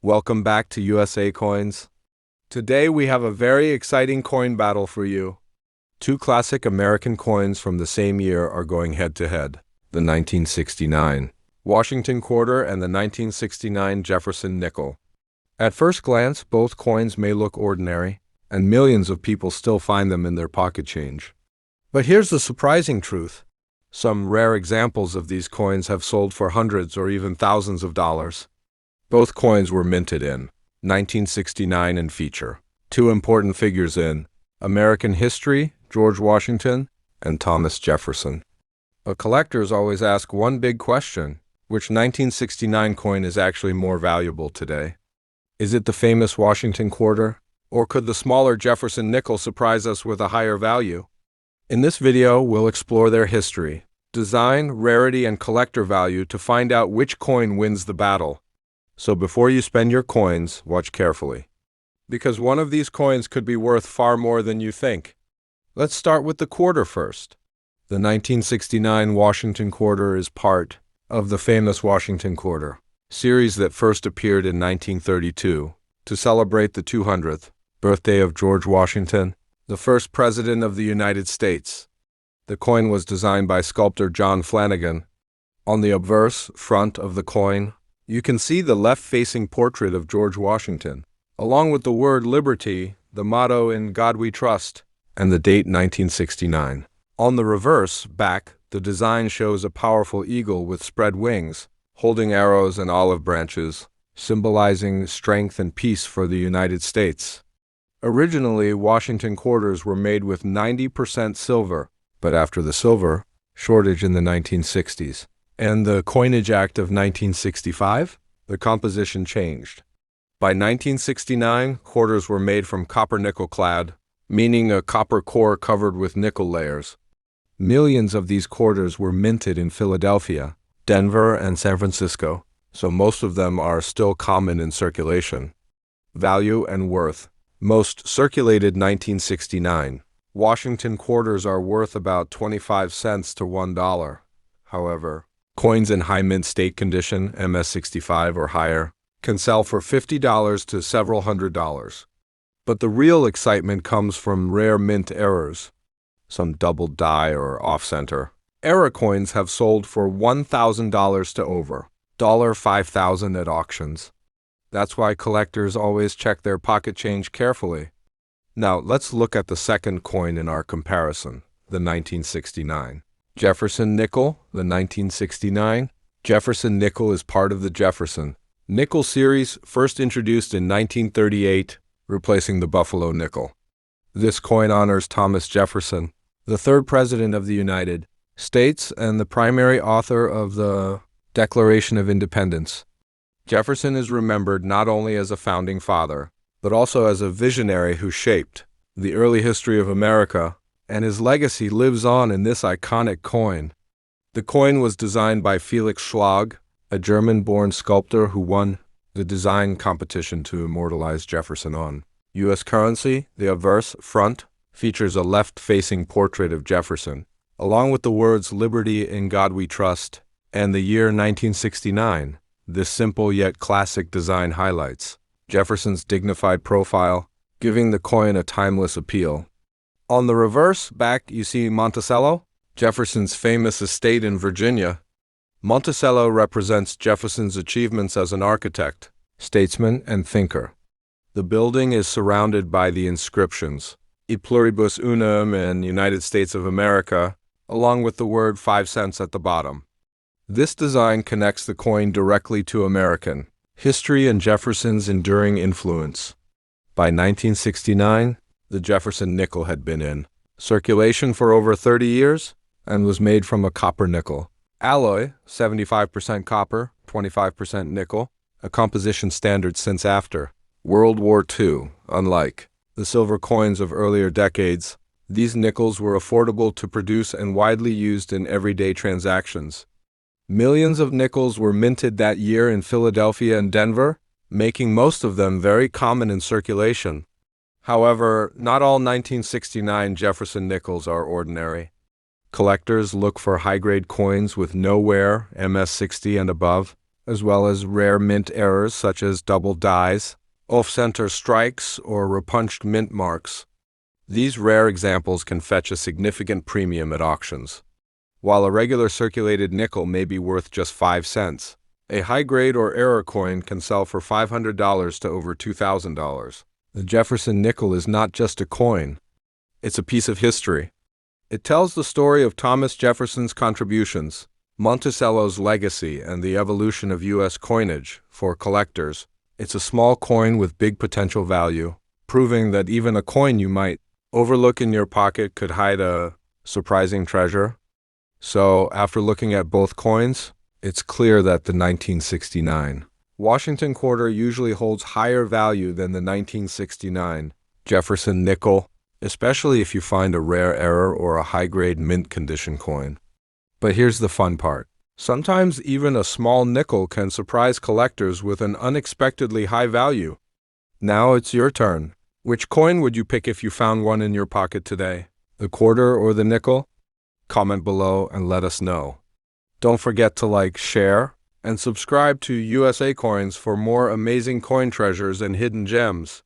Welcome back to USA Coins. Today we have a very exciting coin battle for you. Two classic American coins from the same year are going head-to-head. The 1969 Washington Quarter and the 1969 Jefferson Nickel. At first glance, both coins may look ordinary, and millions of people still find them in their pocket change. But here's the surprising truth. Some rare examples of these coins have sold for hundreds or even thousands of dollars. Both coins were minted in 1969 and feature two important figures in American history, George Washington and Thomas Jefferson. But collectors always ask one big question: which 1969 coin is actually more valuable today? Is it the famous Washington Quarter, or could the smaller Jefferson Nickel surprise us with a higher value? In this video, we'll explore their history, design, rarity, and collector value to find out which coin wins the battle. So before you spend your coins, watch carefully, because one of these coins could be worth far more than you think. Let's start with the quarter first. The 1969 Washington Quarter is part of the famous Washington Quarter series that first appeared in 1932 to celebrate the 200th birthday of George Washington, the first President of the United States. The coin was designed by sculptor John Flanagan. On the obverse front of the coin, you can see the left-facing portrait of George Washington, along with the word Liberty, the motto "In God We Trust," and the date 1969. On the reverse back, the design shows a powerful eagle with spread wings, holding arrows and olive branches, symbolizing strength and peace for the United States. Originally, Washington quarters were made with 90% silver, but after the silver shortage in the 1960s and the Coinage Act of 1965, the composition changed. By 1969, quarters were made from copper-nickel clad, meaning a copper core covered with nickel layers. Millions of these quarters were minted in Philadelphia, Denver, and San Francisco, so most of them are still common in circulation. Value and worth. Most circulated 1969. Washington quarters are worth about 25 cents to $1. However, coins in high mint state condition, MS-65 or higher, can sell for $50 to several $100s. But the real excitement comes from rare mint errors. Some double die or off-center. Error coins have sold for $1,000 to over $5,000 at auctions. That's why collectors always check their pocket change carefully. Now, let's look at the second coin in our comparison, the 1969. Jefferson Nickel, the 1969. Jefferson Nickel is part of the Jefferson Nickel series, first introduced in 1938, replacing the Buffalo nickel. This coin honors Thomas Jefferson, the third President of the United States and the primary author of the Declaration of Independence. Jefferson is remembered not only as a founding father, but also as a visionary who shaped the early history of America, and his legacy lives on in this iconic coin. The coin was designed by Felix Schlag, a German-born sculptor who won the design competition to immortalize Jefferson on U.S. currency. The obverse front features a left-facing portrait of Jefferson, along with the words "Liberty, in God We Trust," and the year 1969. This simple yet classic design highlights Jefferson's dignified profile, giving the coin a timeless appeal. On the reverse back, you see Monticello, Jefferson's famous estate in Virginia. Monticello represents Jefferson's achievements as an architect, statesman, and thinker. The building is surrounded by the inscriptions "E pluribus unum" and "United States of America," along with the word 5 cents at the bottom. This design connects the coin directly to American history and Jefferson's enduring influence. By 1969, the Jefferson Nickel had been in circulation for over 30 years and was made from a copper-nickel alloy, 75% copper, 25% nickel, a composition standard since after World War II. Unlike the silver coins of earlier decades, these nickels were affordable to produce and widely used in everyday transactions. Millions of nickels were minted that year in Philadelphia and Denver, making most of them very common in circulation. However, not all 1969 Jefferson nickels are ordinary. Collectors look for high-grade coins with no wear, MS-60 and above, as well as rare mint errors such as double dies, off-center strikes, or repunched mint marks. These rare examples can fetch a significant premium at auctions. While a regular circulated nickel may be worth just 5 cents, a high-grade or error coin can sell for $500 to over $2,000. The Jefferson Nickel is not just a coin. It's a piece of history. It tells the story of Thomas Jefferson's contributions, Monticello's legacy, and the evolution of U.S. coinage. For collectors, it's a small coin with big potential value, proving that even a coin you might overlook in your pocket could hide a surprising treasure. So, after looking at both coins, it's clear that the 1969 Washington quarter usually holds higher value than the 1969 Jefferson Nickel, especially if you find a rare error or a high-grade mint condition coin. But here's the fun part. Sometimes even a small nickel can surprise collectors with an unexpectedly high value. Now it's your turn. Which coin would you pick if you found one in your pocket today? The quarter or the nickel? Comment below and let us know. Don't forget to like, share, and subscribe to USA Coins for more amazing coin treasures and hidden gems.